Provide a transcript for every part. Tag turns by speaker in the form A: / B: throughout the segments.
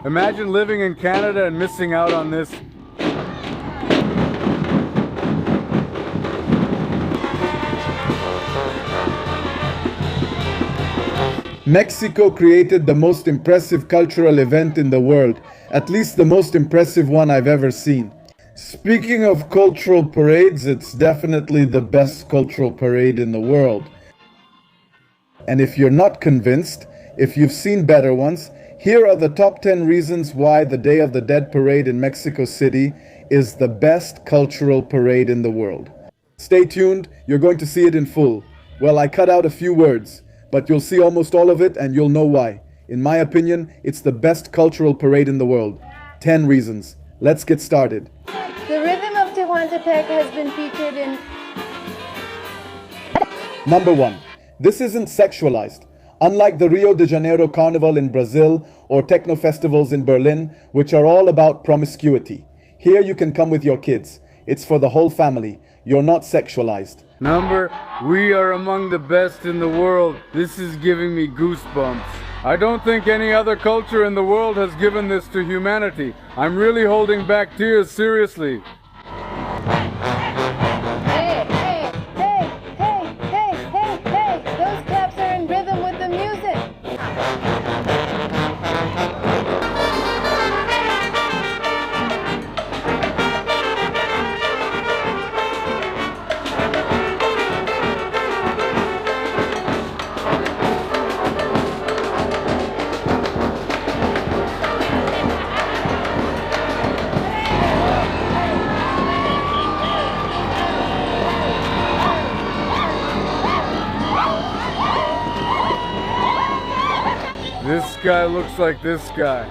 A: Imagine living in Canada and missing out on this.
B: Mexico created the most impressive cultural event in the world, at least the most impressive one I've ever seen. Speaking of cultural parades, it's definitely the best cultural parade in the world. And if you're not convinced, if you've seen better ones, here are the top 10 reasons why the Day of the Dead parade in Mexico City is the best cultural parade in the world. Stay tuned, you're going to see it in full. Well, I cut out a few words, but you'll see almost all of it and you'll know why. In my opinion, it's the best cultural parade in the world. 10 reasons. Let's get started.
C: The rhythm of Tehuantepec has been featured in...
B: Number 1. This isn't sexualized. Unlike the Rio de Janeiro Carnival in Brazil or techno festivals in Berlin, which are all about promiscuity. Here you can come with your kids. It's for the whole family. You're not sexualized.
A: We are among the best in the world. This is giving me goosebumps. I don't think any other culture in the world has given this to humanity. I'm really holding back tears, seriously.
C: Hey, hey, hey, hey, hey, hey, hey! Those claps are in rhythm with the music!
A: This guy looks like this guy.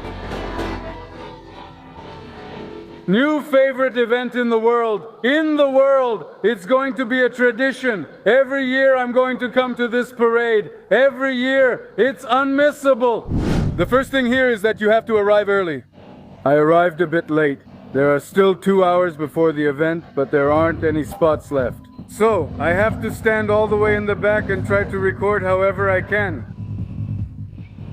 A: New favorite event in the world. In the world. It's going to be a tradition. Every year I'm going to come to this parade. Every year. It's unmissable. The first thing here is that you have to arrive early. I arrived a bit late. There are still 2 hours before the event, but there aren't any spots left. So, I have to stand all the way in the back and try to record however I can.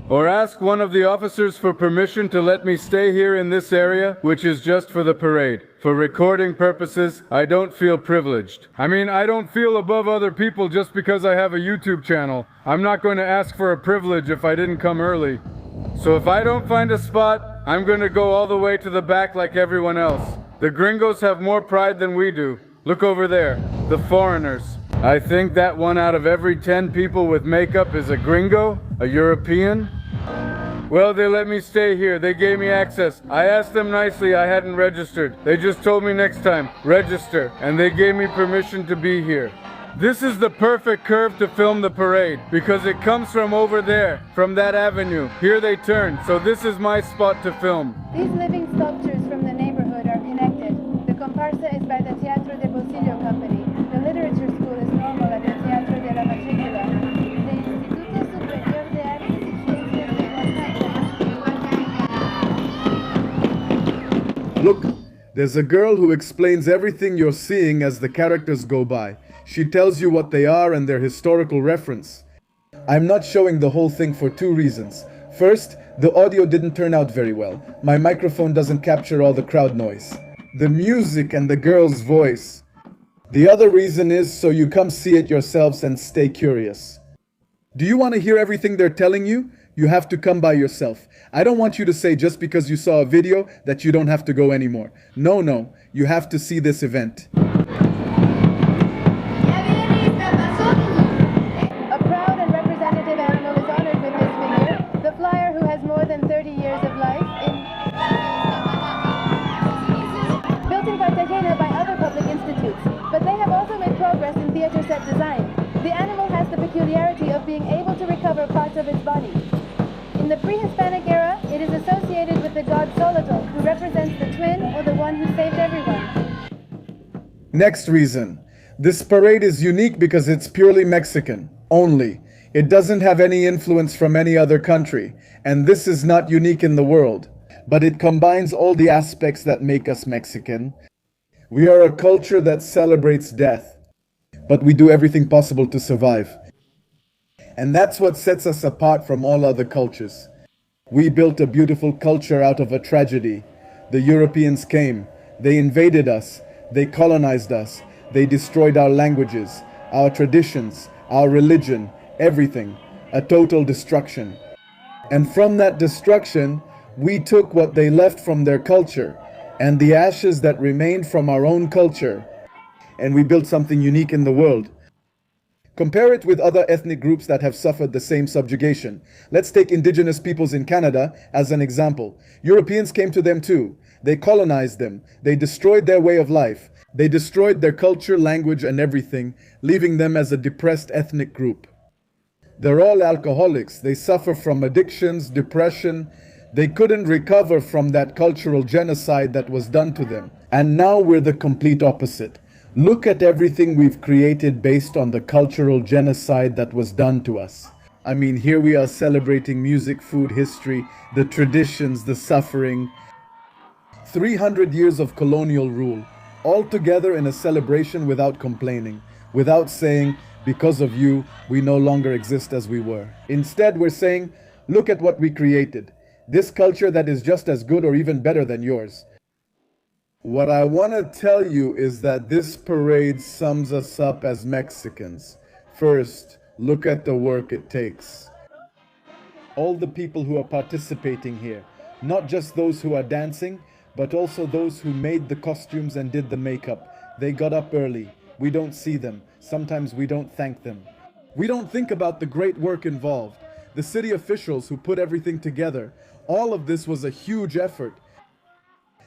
A: Or ask one of the officers for permission to let me stay here in this area, which is just for the parade. For recording purposes, I don't feel privileged. I mean, I don't feel above other people just because I have a YouTube channel. I'm not going to ask for a privilege if I didn't come early. So if I don't find a spot, I'm going to go all the way to the back like everyone else. The gringos have more pride than we do. Look over there, the foreigners. I think that 1 out of every 10 people with makeup is a gringo, a European. Well, they let me stay here. They gave me access. I asked them nicely. I hadn't registered. They just told me next time, register. And they gave me permission to be here. This is the perfect curve to film the parade because it comes from over there, from that avenue. Here they turn, so this is my spot to film.
C: These living sculptures from the neighborhood are connected. The comparsa is by the Teatro de Bolsillo Company. The literature school is normal at the Teatro de la Matrícula. The Instituto Superior de Artes y Ciencias de Oaxaca.
B: Look, there's a girl who explains everything you're seeing as the characters go by. She tells you what they are and their historical reference. I'm not showing the whole thing for 2 reasons. First, the audio didn't turn out very well. My microphone doesn't capture all the crowd noise. The music and the girl's voice. The other reason is so you come see it yourselves and stay curious. Do you want to hear everything they're telling you? You have to come by yourself. I don't want you to say just because you saw a video that you don't have to go anymore. No, you have to see this event.
C: A proud and representative animal is honored with this figure, the flyer who has more than 30 years of life built in Cartagena by other public institutes, but they have also made progress in theater set design. The animal has the peculiarity of being able to recover parts of its body. In the pre-Hispanic era, it is associated with the god Solotl, who represents the twin or the one who saved everyone.
B: Next reason. This parade is unique because it's purely Mexican, only. It doesn't have any influence from any other country, and this is not unique in the world. But it combines all the aspects that make us Mexican. We are a culture that celebrates death, but we do everything possible to survive. And that's what sets us apart from all other cultures. We built a beautiful culture out of a tragedy. The Europeans came. They invaded us. They colonized us. They destroyed our languages, our traditions, our religion, everything. A total destruction. And from that destruction, we took what they left from their culture and the ashes that remained from our own culture, and we built something unique in the world. Compare it with other ethnic groups that have suffered the same subjugation. Let's take indigenous peoples in Canada as an example. Europeans came to them too. They colonized them. They destroyed their way of life. They destroyed their culture, language, and everything, leaving them as a depressed ethnic group. They're all alcoholics. They suffer from addictions, depression. They couldn't recover from that cultural genocide that was done to them. And now we're the complete opposite. Look at everything we've created based on the cultural genocide that was done to us. I mean, here we are celebrating music, food, history, the traditions, the suffering. 300 years of colonial rule, all together in a celebration without complaining, without saying, because of you, we no longer exist as we were. Instead, we're saying, look at what we created. This culture that is just as good or even better than yours. What I want to tell you is that this parade sums us up as Mexicans. First, look at the work it takes. All the people who are participating here, not just those who are dancing, but also those who made the costumes and did the makeup. They got up early. We don't see them. Sometimes we don't thank them. We don't think about the great work involved. The city officials who put everything together. All of this was a huge effort.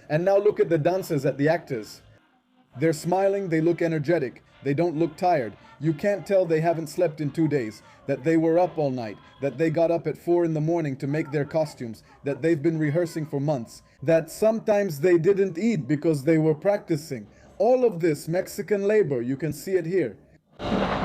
B: And now look at the dancers, at the actors. They're smiling, they look energetic, they don't look tired. You can't tell they haven't slept in 2 days, that they were up all night, that they got up at 4 in the morning to make their costumes, that they've been rehearsing for months, that sometimes they didn't eat because they were practicing. All of this Mexican labor, you can see it here.
C: Hey!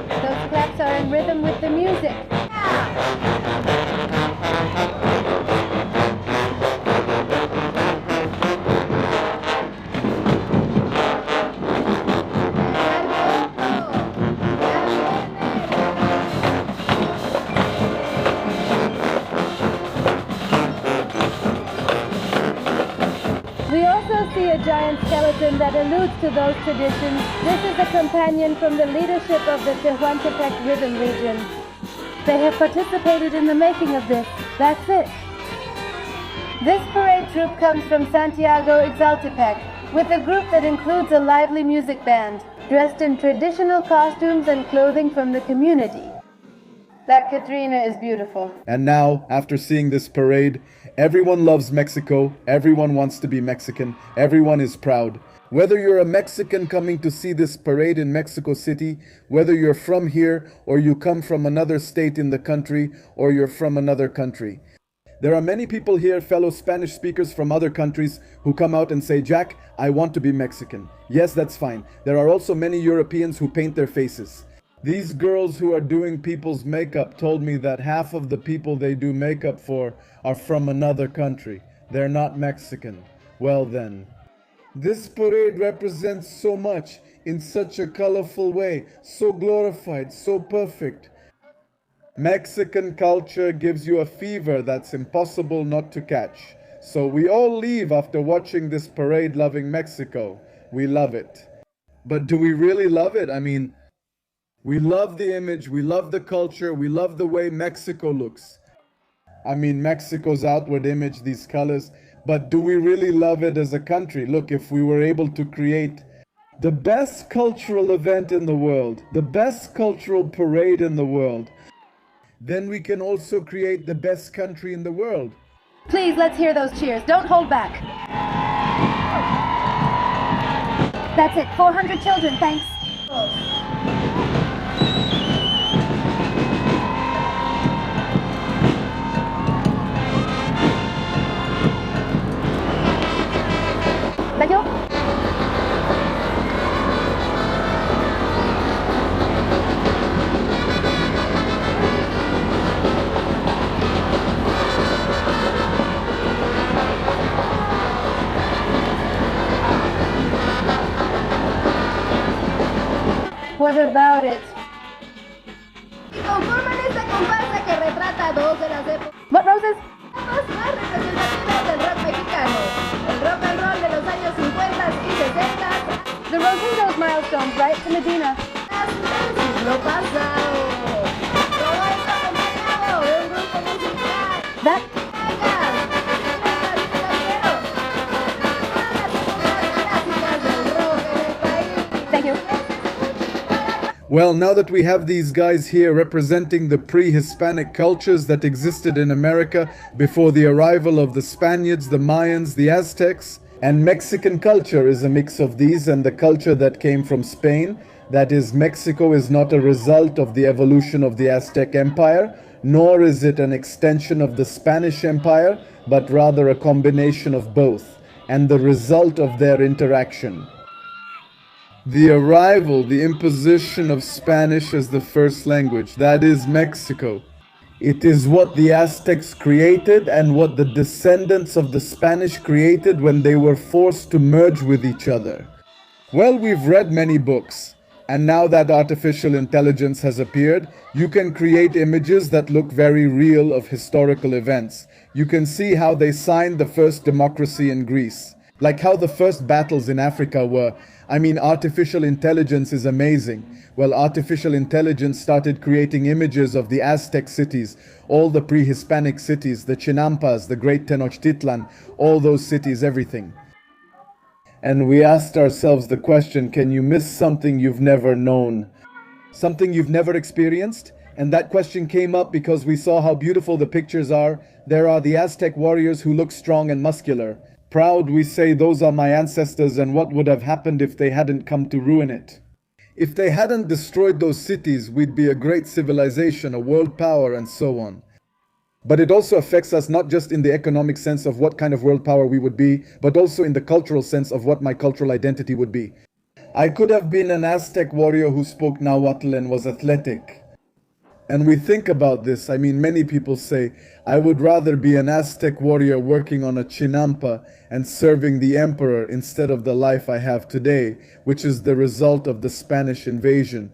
C: Those claps are in rhythm with the music. We also see a giant skeleton that alludes to those traditions. This is a companion from the leadership of the Tehuantepec Rhythm region. They have participated in the making of this. That's it. This parade troupe comes from Santiago, Ixaltepec, with a group that includes a lively music band, dressed in traditional costumes and clothing from the community. That Katrina is beautiful.
B: And now, after seeing this parade, everyone loves Mexico, everyone wants to be Mexican, everyone is proud. Whether you're a Mexican coming to see this parade in Mexico City, whether you're from here, or you come from another state in the country, or you're from another country. There are many people here, fellow Spanish speakers from other countries, who come out and say, Jack, I want to be Mexican. Yes, that's fine. There are also many Europeans who paint their faces. These girls who are doing people's makeup told me that half of the people they do makeup for are from another country. They're not Mexican. Well then. This parade represents so much in such a colorful way, so glorified, so perfect. Mexican culture gives you a fever that's impossible not to catch. So we all leave after watching this parade loving Mexico. We love it. But do we really love it? I mean, we love the image, we love the culture, we love the way Mexico looks. I mean, Mexico's outward image, these colors, but do we really love it as a country? Look, if we were able to create the best cultural event in the world, the best cultural parade in the world, then we can also create the best country in the world.
C: Please, let's hear those cheers. Don't hold back. That's it. 400 children, thanks. ¿Bello? What about it?
D: Conforman esta comparsa que retrata dos de las épocas
C: What roses?
D: más representativas del rock mexicano. El rock and roll de los años 50 y 60
C: The Rosindos milestones, right, to Medina.
D: hasta el siglo pasado. Todo esto acompañado de un grupo musical.
C: That Thank you.
B: Well, now that we have these guys here representing the pre-Hispanic cultures that existed in America before the arrival of the Spaniards, the Mayans, the Aztecs, and Mexican culture is a mix of these and the culture that came from Spain. That is, Mexico is not a result of the evolution of the Aztec Empire, nor is it an extension of the Spanish Empire, but rather a combination of both, and the result of their interaction. The arrival, the imposition of Spanish as the first language, that is Mexico. It is what the Aztecs created and what the descendants of the Spanish created when they were forced to merge with each other. Well, we've read many books, and now that artificial intelligence has appeared, you can create images that look very real of historical events. You can see how they signed the first democracy in Greece, like how the first battles in Africa were. I mean, artificial intelligence is amazing. Well, artificial intelligence started creating images of the Aztec cities, all the pre-Hispanic cities, the Chinampas, the Great Tenochtitlan, all those cities, everything. And we asked ourselves the question, can you miss something you've never known? Something you've never experienced? And that question came up because we saw how beautiful the pictures are. There are the Aztec warriors who look strong and muscular. Proud, we say, those are my ancestors, and what would have happened if they hadn't come to ruin it? If they hadn't destroyed those cities, we'd be a great civilization, a world power, and so on. But it also affects us not just in the economic sense of what kind of world power we would be, but also in the cultural sense of what my cultural identity would be. I could have been an Aztec warrior who spoke Nahuatl and was athletic. And we think about this. I mean, many people say, I would rather be an Aztec warrior working on a chinampa and serving the emperor instead of the life I have today, which is the result of the Spanish invasion.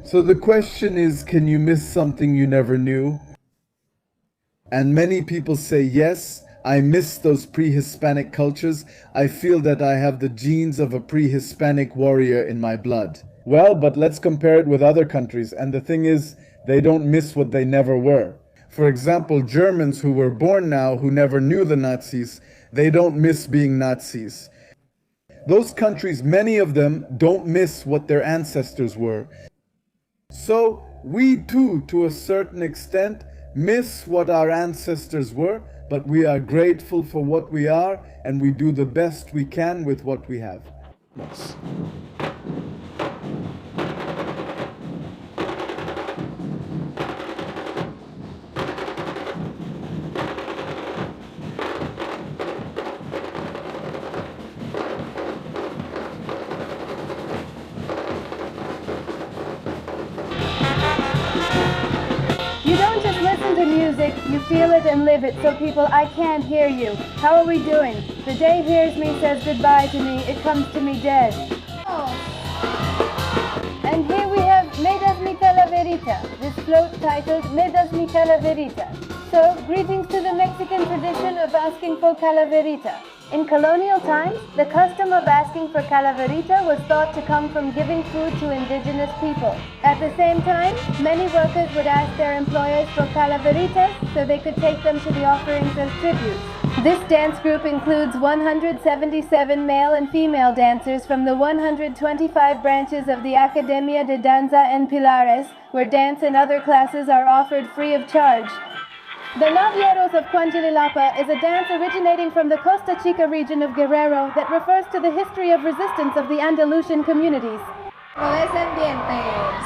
B: So the question is, can you miss something you never knew? And many people say, yes, I miss those pre-Hispanic cultures. I feel that I have the genes of a pre-Hispanic warrior in my blood. Well, but let's compare it with other countries. And the thing is, they don't miss what they never were. For example, Germans who were born now, who never knew the Nazis, they don't miss being Nazis. Those countries, many of them, don't miss what their ancestors were. So we too, to a certain extent, miss what our ancestors were, but we are grateful for what we are, and we do the best we can with what we have. Yes.
C: You don't just listen to music, you feel it and live it. So people, I can't hear you. How are we doing? The day hears me, says goodbye to me, it comes to me dead.
D: Oh,
C: And here we have Me das mi calaverita, this float titled Me das mi calaverita. So, greetings to the Mexican tradition of asking for calaverita. In colonial times, the custom of asking for calaverita was thought to come from giving food to indigenous people. At the same time, many workers would ask their employers for calaveritas so they could take them to the offerings as tribute. This dance group includes 177 male and female dancers from the 125 branches of the Academia de Danza en Pilares, where dance and other classes are offered free of charge. The Navieros of Cuanchililapa is a dance originating from the Costa Chica region of Guerrero that refers to the history of resistance of the Andalusian communities.
D: descendientes.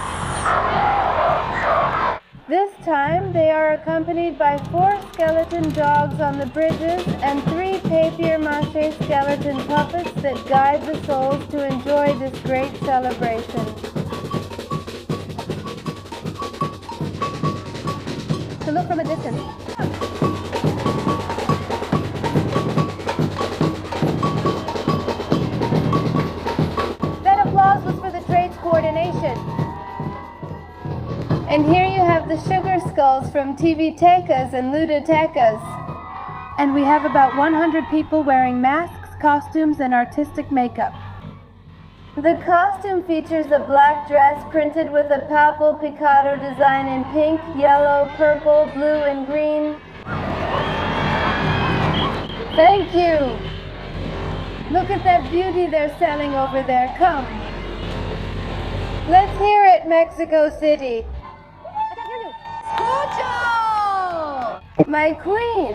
C: This time, they are accompanied by 4 skeleton dogs on the bridges and 3 papier-mâché skeleton puppets that guide the souls to enjoy this great celebration. To look from a distance. That applause was for the trade's coordination. And here you have the sugar skulls from TV-tecas and ludotecas. And we have about 100 people wearing masks, costumes, and artistic makeup. The costume features a black dress printed with a papal picado design in pink, yellow, purple, blue, and green. Thank you! Look at that beauty they're selling over there. Come. Let's hear it, Mexico City.
D: Escucho!
C: My queen.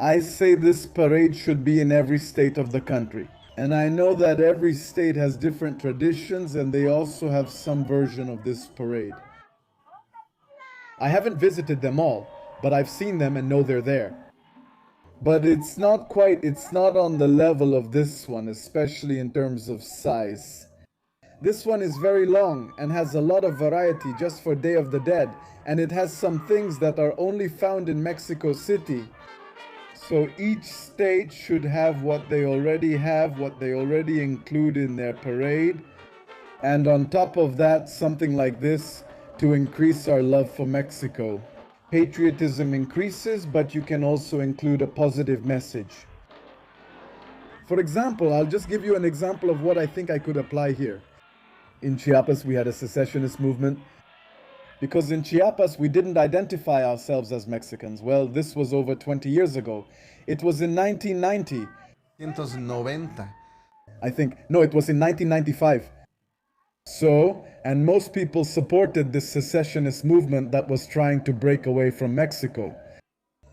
B: I say this parade should be in every state of the country. And I know that every state has different traditions and they also have some version of this parade. I haven't visited them all, but I've seen them and know they're there. But it's not on the level of this one, especially in terms of size. This one is very long and has a lot of variety just for Day of the Dead, and it has some things that are only found in Mexico City. So each state should have what they already have, what they already include in their parade. And on top of that, something like this to increase our love for Mexico. Patriotism increases, but you can also include a positive message. For example, I'll just give you an example of what I think I could apply here. In Chiapas, we had a secessionist movement. Because in Chiapas, we didn't identify ourselves as Mexicans. Well, this was over 20 years ago. It was in 1990.
E: 1990.
B: I think, no, it was in 1995. So, and most people supported this secessionist movement that was trying to break away from Mexico.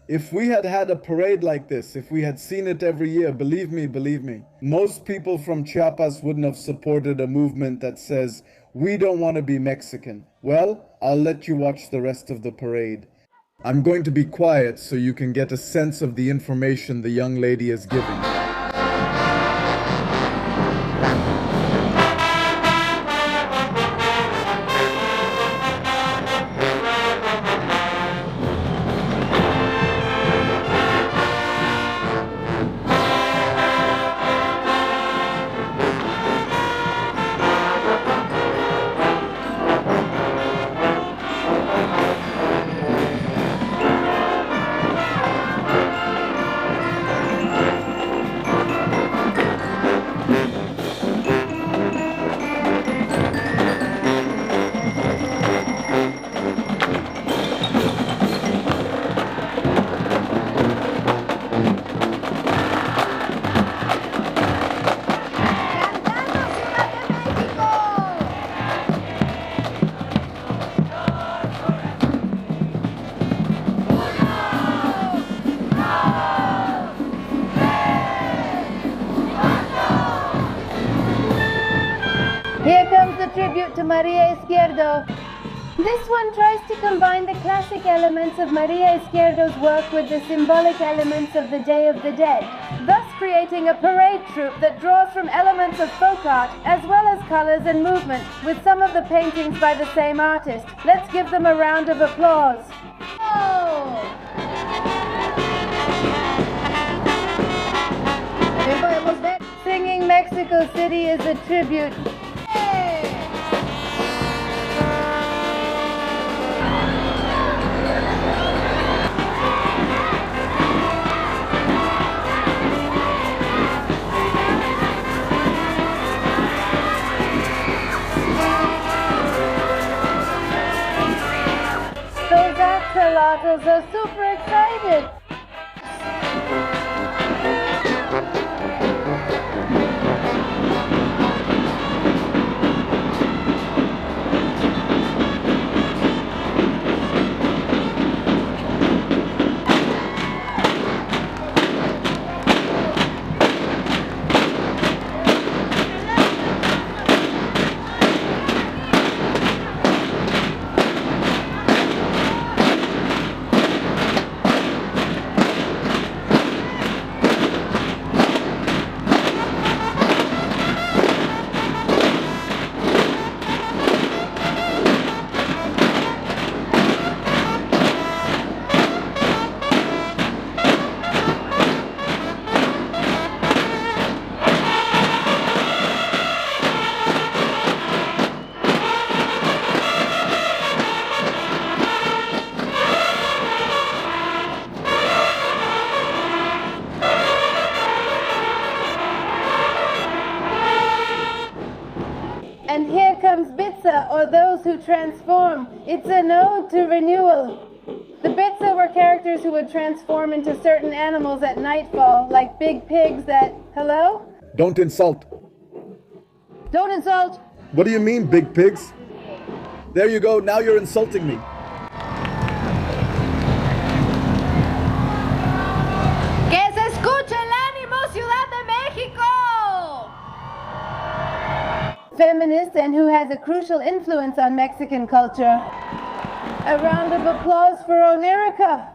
B: If we had had a parade like this, if we had seen it every year, believe me, most people from Chiapas wouldn't have supported a movement that says, we don't want to be Mexican. Well, I'll let you watch the rest of the parade. I'm going to be quiet so you can get a sense of the information the young lady is giving.
C: Here comes the tribute to Maria Izquierdo. This one tries to combine the classic elements of Maria Izquierdo's work with the symbolic elements of the Day of the Dead, thus creating a parade troupe that draws from elements of folk art as well as colors and movement, with some of the paintings by the same artist. Let's give them a round of applause. Singing Mexico City is a tribute. Those axolotls are super excited. who transform. It's an ode to renewal. The Bitsa were characters who would transform into certain animals at nightfall, like big pigs that... Hello?
B: Don't insult.
C: Don't insult!
B: What do you mean, big pigs? There you go, now you're insulting me.
D: ¡Que se escuche el ánimo, Ciudad de México!
C: Feminist and who has a crucial influence on Mexican culture. A round of applause for Onirica.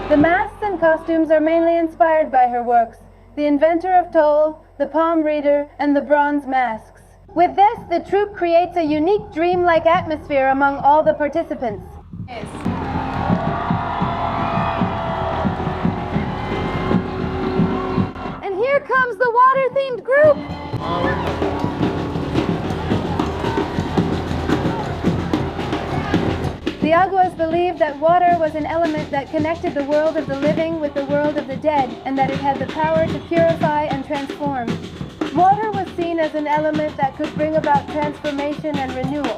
C: The masks and costumes are mainly inspired by her works. The Inventor of Toll, the Palm Reader, and the Bronze Masks. With this, the troupe creates a unique dreamlike atmosphere among all the participants. And here comes the water-themed group! The Aguas believed that water was an element that connected the world of the living with the world of the dead, and that it had the power to purify and transform. Water was seen as an element that could bring about transformation and renewal.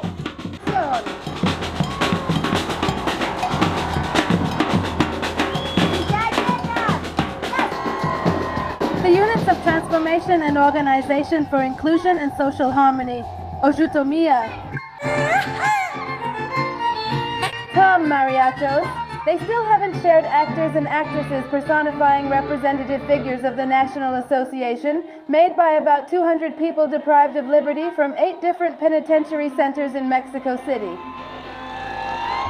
C: The units of transformation and organization for inclusion and social harmony, Ojutomia. Come, mariachos. They still haven't shared actors and actresses personifying representative figures of the National Association, made by about 200 people deprived of liberty from 8 different penitentiary centers in Mexico City.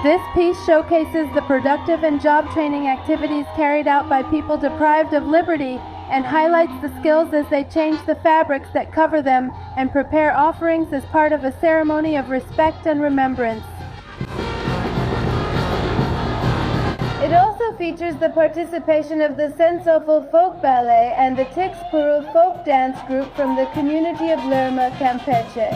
C: This piece showcases the productive and job training activities carried out by people deprived of liberty and highlights the skills as they change the fabrics that cover them and prepare offerings as part of a ceremony of respect and remembrance. It also features the participation of the Sensoful Folk Ballet and the Tixpuru Folk Dance Group from the community of Lerma, Campeche.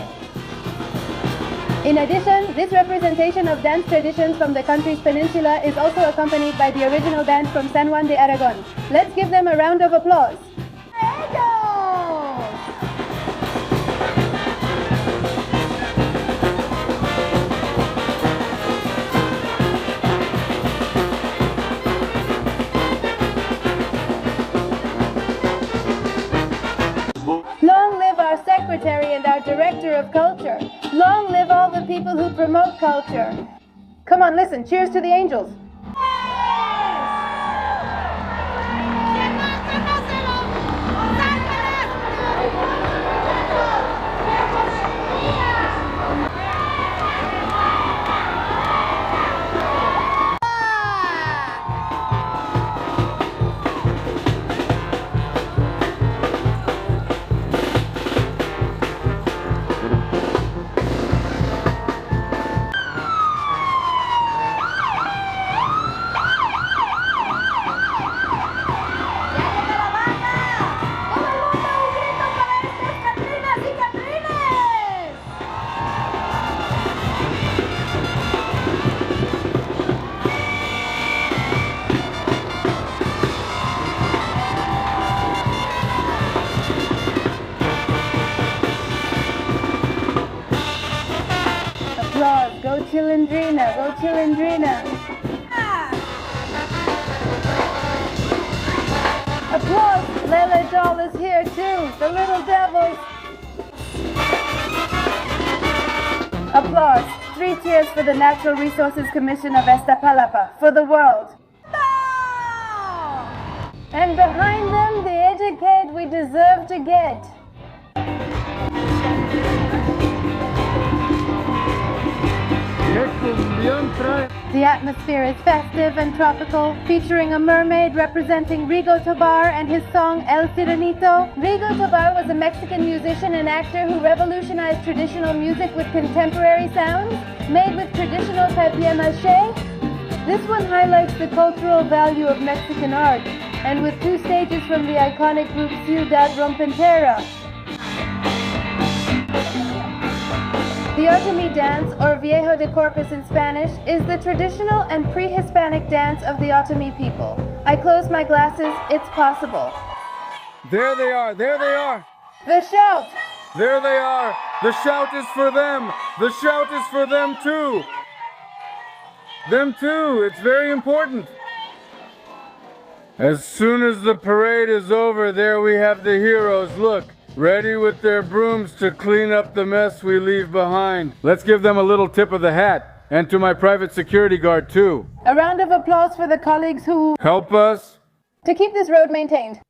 C: In addition, this representation of dance traditions from the country's peninsula is also accompanied by the original band from San Juan de Aragon. Let's give them a round of applause. Long live our secretary and our director of culture. Long live all the people who promote culture. Come on, listen. Cheers to the angels. Go Chilindrina, go Chilindrina. Applause! Lele Doll is here too, the little devils. Applause! 3 cheers for the Natural Resources Commission of Iztapalapa, for the world. And behind them, the educate we deserve to get. The atmosphere is festive and tropical, featuring a mermaid representing Rigo Tobar and his song El Sirenito. Rigo Tobar was a Mexican musician and actor who revolutionized traditional music with contemporary sounds, made with traditional papier-mâché. This one highlights the cultural value of Mexican art, and with 2 stages from the iconic group Ciudad Rompentera. The Otomi dance, or Viejo de Corpus in Spanish, is the traditional and pre-Hispanic dance of the Otomi people. I close my glasses, it's possible.
A: There they are, there they are.
C: The shout!
A: There they are. The shout is for them. The shout is for them too. Them too. It's very important. As soon as the parade is over, there we have the heroes. Look, ready with their brooms to clean up the mess we leave behind. Let's give them a little tip of the hat. And to my private security guard too.
C: A round of applause for the colleagues who
A: Help us
C: to keep this road maintained.